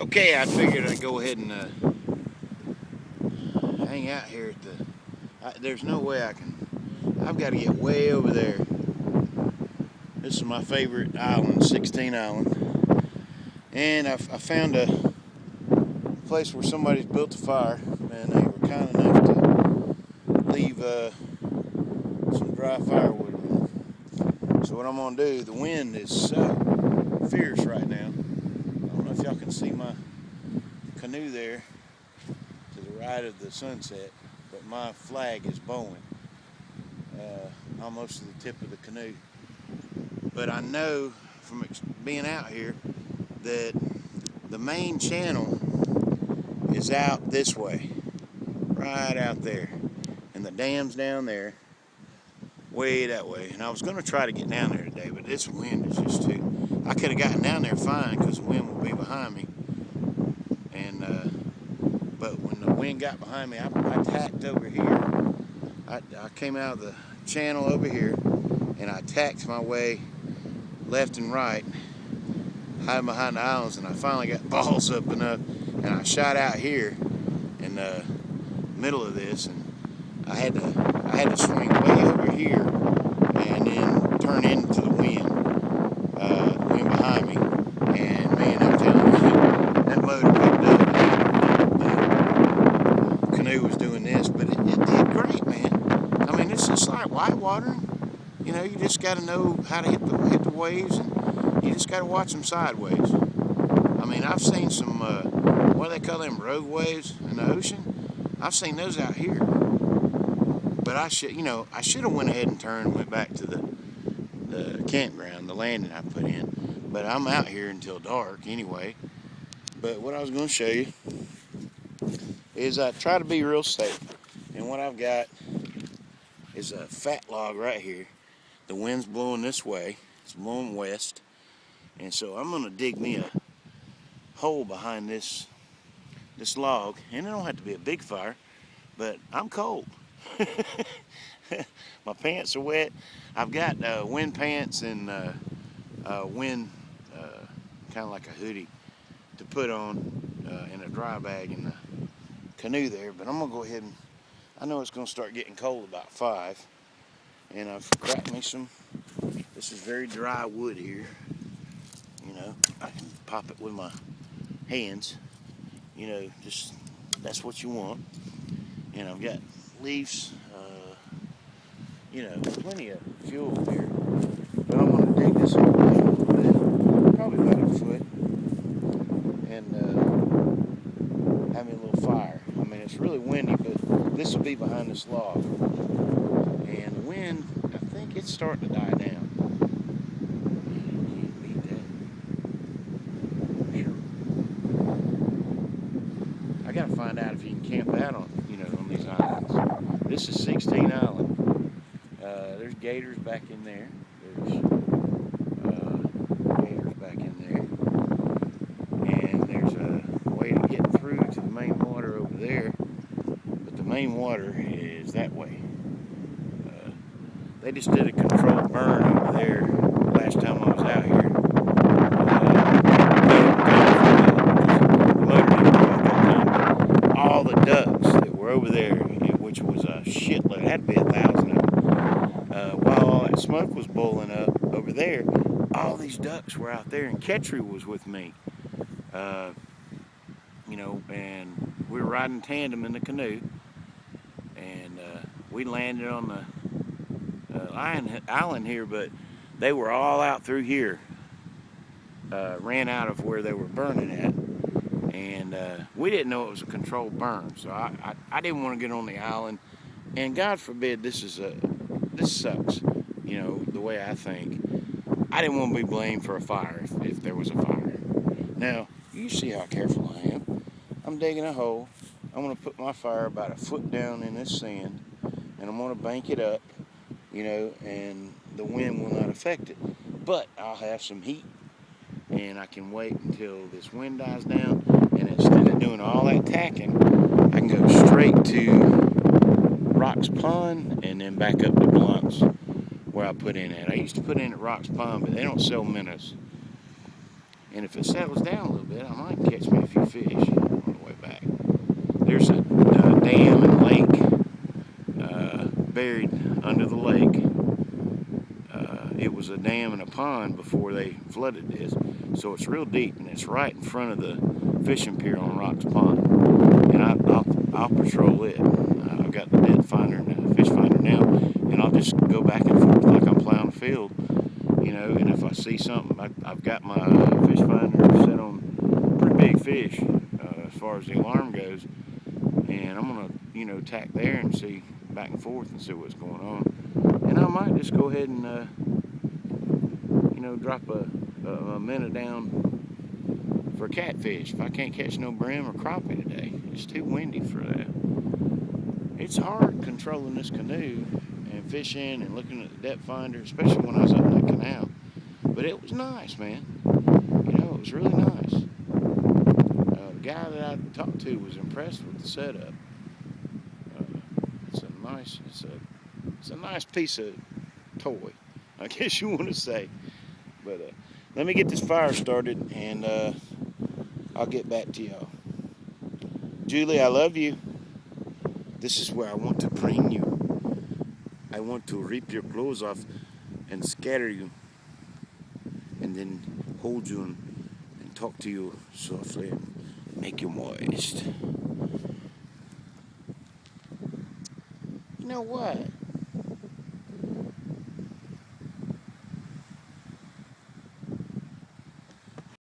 Okay, I figured I'd go ahead and hang out here at the. There's no way I can. I've got to get way over there. This is my favorite island, 16 Island, and I found a place where somebody's built a fire, and they were kind enough to leave some dry firewood with it. So what I'm gonna do? The wind is so fierce right now. I don't know if y'all can see my canoe there to the right of the sunset, but my flag is bowing almost to the tip of the canoe. But I know from being out here that the main channel is out this way, right out there, and the dam's down there, way that way. And I was going to try to get down there today, but this wind is just too. I could have gotten down there fine because the wind will be behind me, and but when the wind got behind me, I tacked over here. I came out of the channel over here, and I tacked my way left and right, hiding behind the islands, and I finally got balls up enough, and I shot out here in the middle of this, and I had to swing way over here, and then turn into the wind behind me, and man, I'm telling you, that motor picked up. The canoe was doing this, but it did great, man. I mean, it's just like white watering. You know, you just got to know how to hit the waves, and you just got to watch them sideways. I mean, I've seen some, what do they call them, rogue waves in the ocean? I've seen those out here. But I should have went ahead and turned and went back to the campground, the landing I put in. But I'm out here until dark anyway. But what I was going to show you is I try to be real safe. And what I've got is a fat log right here. The wind's blowing this way. It's blowing west. And so I'm going to dig me a hole behind this log. And it don't have to be a big fire, but I'm cold. My pants are wet. I've got wind pants and wind, kind of like a hoodie to put on in a dry bag in the canoe there. But I'm going to go ahead and, I know it's going to start getting cold about 5. And I've cracked me some, this is very dry wood here. You know, I can pop it with my hands. You know, just, that's what you want. And I've got leaves, you know, plenty of fuel here. But I'm going to dig this hole down a little bit, probably about a foot, and have me a little fire. I mean, it's really windy, but this will be behind this log. And the wind, I think it's starting to die down. Can't beat that. I got to find out if you can camp out on, you know, on these islands. This is 16 Island. There's gators back in there. There's gators back in there. And there's a way to get through to the main water over there. But the main water is that way. They just did a controlled burn over there last time I was out here. The motor didn't go at that time. All the ducks that were over there, which was a shitload, it had to be 1,000 of them. While all that smoke was boiling up over there, all these ducks were out there, and Ketri was with me. You know, and we were riding tandem in the canoe, and we landed on the island here, but they were all out through here, ran out of where they were burning at, and we didn't know it was a controlled burn, so I didn't want to get on the island, and God forbid this sucks, you know, the way I think. I didn't want to be blamed for a fire if there was a fire. Now, you see how careful I am. I'm digging a hole. I'm going to put my fire about a foot down in this sand, and I'm going to bank it up, you know, and the wind will not affect it. But I'll have some heat, and I can wait until this wind dies down, and instead of doing all that tacking, I can go straight to Rocks Pond and then back up to Blunts where I put in at. I used to put in at Rocks Pond, but they don't sell minnows. And if it settles down a little bit, I might catch me a few fish on the way back. There's a dam and lake buried under the lake. It was a dam and a pond before they flooded this, so it's real deep, and it's right in front of the fishing pier on Rocks Pond. And I'll patrol it. I've got the net finder and the fish finder now, and I'll just go back and forth like I'm plowing the field, you know. And if I see something, I've got my fish finder set on pretty big fish as far as the alarm goes, and I'm gonna, you know, tack there and see back and forth and see what's going on. And I might just go ahead and you know, drop a minnow down for catfish if I can't catch no brim or crappie today. It's too windy for that. It's hard controlling this canoe and fishing and looking at the depth finder, especially when I was up in that canal. But it was nice, man. You know, it was really nice. The guy that I talked to was impressed with the setup. It's a nice piece of toy, I guess you want to say. But let me get this fire started, and I'll get back to y'all. Julie, I love you. This is where I want to bring you. I want to rip your clothes off and scatter you, and then hold you and talk to you softly and make you moist. You know what?